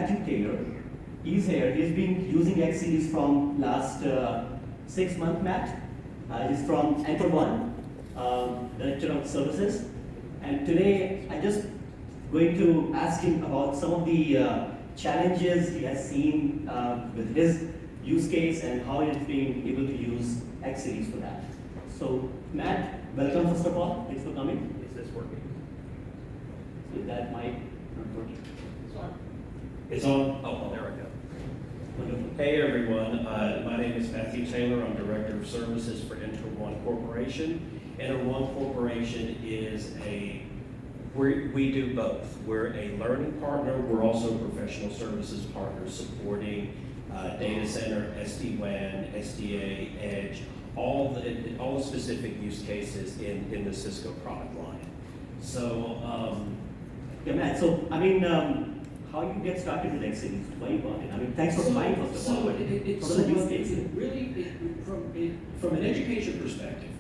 Matthew Taylor. He's here. He's been using X series from last 6 months, Matt. He's from NterOne, Director of Services. And today, I just going to ask him about some of the challenges he has seen with his use case and how he's being able to use X series for that. So, Matt, welcome first of all. Thanks for coming. Is this working? Is that mic not working? It's on. It's on. Oh, there we go. Wonderful. Hey everyone, my name is Matthew Taylor. I'm Director of Services for NterOne Corporation. NterOne Corporation is we do both. We're a learning partner. We're also a professional services partner supporting data center, SD-WAN, SDA, Edge, all the specific use cases in the Cisco product line. So, Yeah, Matt. So, I mean, how you get started with X series? Why you bought it? I mean, thanks for buying first of all. What are the use cases? From an education perspective,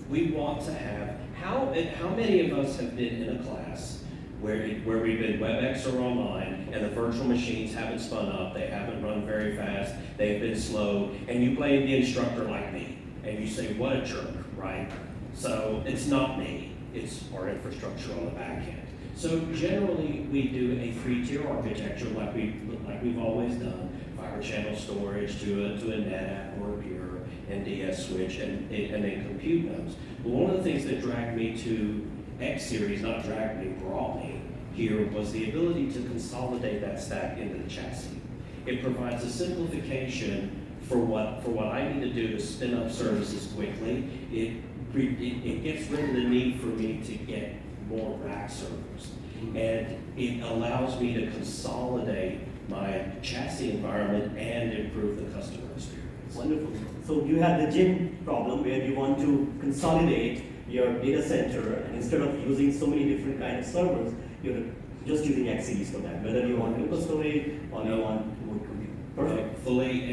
we want to have how many of us have been in a class where we've been WebEx or online and the virtual machines haven't spun up, they haven't run very fast, they've been slow, and you blame the instructor like me, and you say, what a jerk, right? So it's not me, it's our infrastructure on the back end. So generally, we do a 3-tier architecture like we've always done, fiber channel storage to a NetApp or a Pure and DS switch and then compute nodes. But one of the things that dragged me to X series, not dragged me, brought me here, was the ability to consolidate that stack into the chassis. It provides a simplification for what I need to do to spin up services quickly. It gets rid of the need for me to get more rack servers. And it allows me to consolidate my chassis environment and improve the customer experience. Wonderful. So you have the gym problem where you want to consolidate your data center, and instead of using so many different kinds of servers, you're just using X series for that, whether you want local storage or you want remote compute. Perfect. Fully,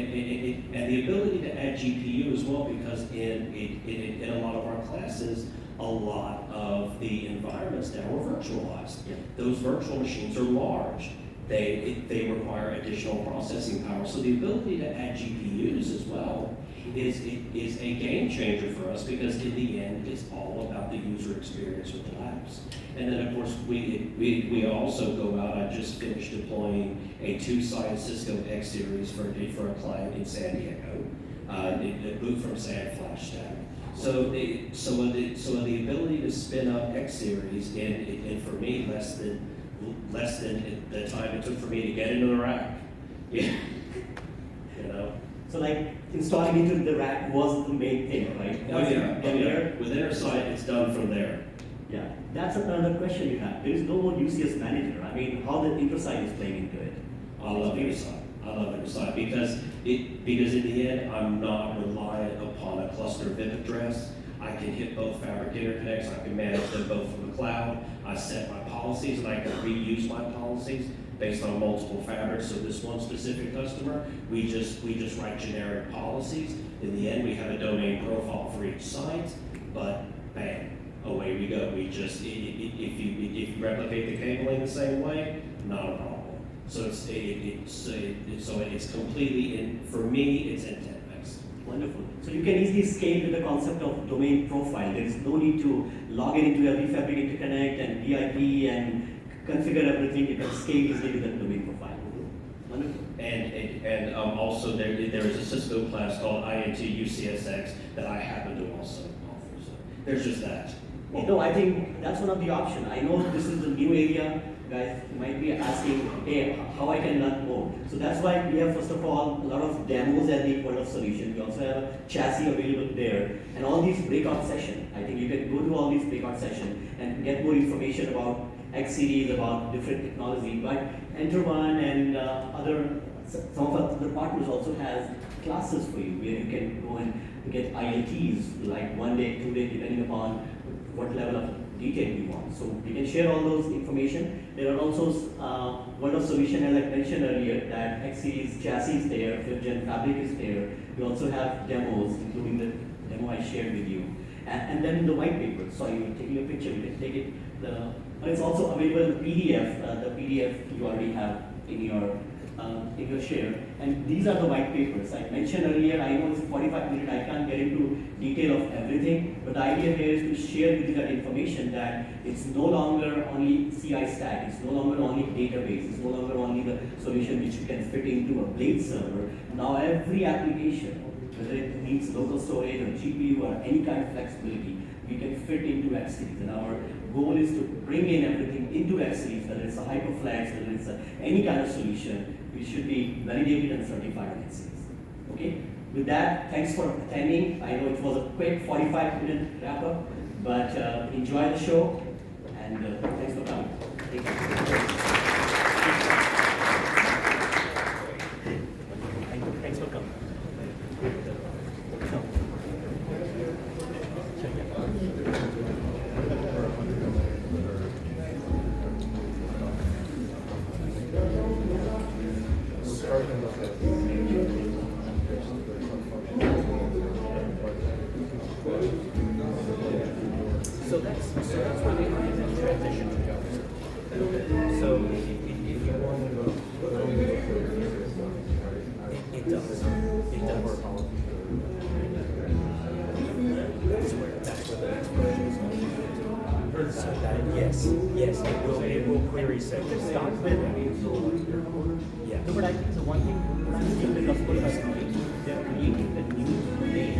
and the ability to add GPU as well, because in a lot of our classes, a lot of the environments now are virtualized. Yeah. Those virtual machines are large. They require additional processing power. So the ability to add GPUs as well is a game changer for us, because in the end, it's all about the user experience with the labs. And then of course, we also go out. I just finished deploying a 2-site Cisco X series for a client in San Diego. It boot from SAN flash stack. So the ability to spin up X series in for me less than the time it took for me to get into the rack. Yeah. You know. So like installing into the rack was the main thing, right? Oh yeah. With InterSite, it's done from there. Yeah. That's another question you have. There is no more UCS manager. I mean, how the InterSite is playing into it? I love InterSite because in the end, I'm not reliant upon a cluster VIP address. I can hit both fabric interconnects. I can manage them both from the cloud. I set my policies and I can reuse my policies based on multiple fabrics. So this one specific customer, we just write generic policies. In the end, we have a domain profile for each site, but bam, away we go. We just if you replicate the cabling the same way, not a problem. So it's completely in. For me, it's intent based. Wonderful. So you can easily scale with the concept of domain profile. There is no need to log in into every fabric interconnect and VIP and configure everything. You can scale easily with the domain profile. Wonderful. And also there is a Cisco class called INT UCSX that I happen to also offer. So there's just that. No, I think that's one of the options. I know this is a new area. Guys might be asking, hey, how I can learn more. So that's why we have, first of all, a lot of demos at the point of solution. We also have a chassis available there. And all these breakout sessions, I think you can go to all these breakout sessions and get more information about X series, about different technology. But NterOne and some of our other partners also has classes for you where you can go and get ILTs, like 1 day, 2 day, depending upon what level of detail you want. So we can share all those information. There are also World of Solution, as I mentioned earlier, that X series chassis is there, 5th gen fabric is there. We also have demos, including the demo I shared with you. And then the white paper. So you're taking a picture, you can take it. But it's also available in PDF. The PDF you already have in your in your share. And these are the white papers. I mentioned earlier, I know it's 45 minutes, I can't get into detail of everything, but the idea here is to share with you that information that it's no longer only CI stack, it's no longer only database, it's no longer only the solution which you can fit into a Blade server. Now every application, whether it needs local storage or GPU or any kind of flexibility, we can fit into X series. And our goal is to bring in everything into X series, whether it's a Hyperflex, whether it's any kind of solution, we should be validated and certified on X series. Okay? With that, thanks for attending. I know it was a quick 45-minute wrap up, but enjoy the show, and thanks for coming. Thank you. Thanks for coming. So that's where the architect transition goes. So if you want to go, it does. That's where the next version is going to be. So that yes, it will query segments. Start with yeah. No, but I think the one thing the customers are doing, they're creating the new domain